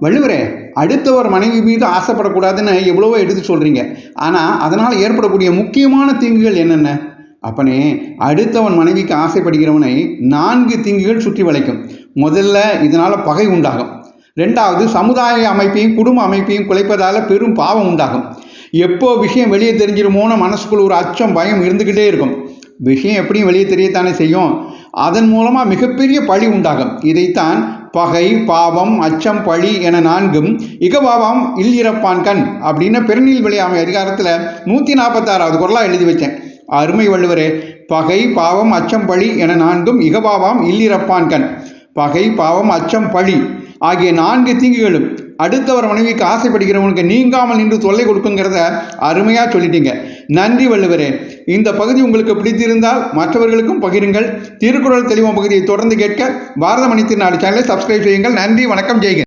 வள்ளுவரே, அடுத்தவர் மனைவி மீது ஆசைப்படக்கூடாதுன்னு எவ்வளவோ எடுத்து சொல்கிறீங்க. ஆனால் அதனால் ஏற்படக்கூடிய முக்கியமான தீங்குகள் என்னென்ன? அப்பனே, அடுத்தவன் மனைவிக்கு ஆசைப்படுகிறவனை 4 தீங்குகள் சுற்றி வளைக்கும். முதல்ல, இதனால் பகை உண்டாகும். 2வது, சமுதாய அமைப்பையும் குடும்ப அமைப்பையும் குலைப்பதால் பெரும் பாவம் உண்டாகும். எப்போ விஷயம் வெளியே தெரிஞ்சிருமோன்னு மனசுக்குள்ள ஒரு அச்சம், பயம் இருந்துக்கிட்டே இருக்கும். விஷயம் எப்படியும் வெளியே தெரியத்தானே செய்யும். அதன் மூலமாக மிகப்பெரிய பழி உண்டாகும். இதைத்தான் பகை, பாவம், அச்சம், பழி என 4ம் இகபாவம் இல்லிறப்பான்கண் அப்படின்னு பெருநீல் விளையாமை அதிகாரத்தில் 146வது குறளாக எழுதி வச்சேன். அருமை வள்ளுவரே, பகை, பாவம், அச்சம், பழி என 4ம் இகபாவம் இல்லிறப்பான்கண். பகை, பாவம், அச்சம், பழி ஆகிய 4 தீங்குகளும் அடுத்தவர் மனைவிக்கு ஆசைப்படுகிறவனுக்கு நீங்காமல் நின்று தொல்லை கொடுக்குங்கிறத அருமையாக சொல்லிட்டீங்க. நன்றி வள்ளுவரே. இந்த பகுதி உங்களுக்கு பிடித்திருந்தால் மற்றவர்களுக்கும் பகிருங்கள். திருக்குறள் தெளிவான பகுதியை தொடர்ந்து கேட்க பாரத மணி திருநாடு சேனலை சப்ஸ்கிரைப் செய்யுங்கள். நன்றி, வணக்கம், ஜெய்ஹிந்த்.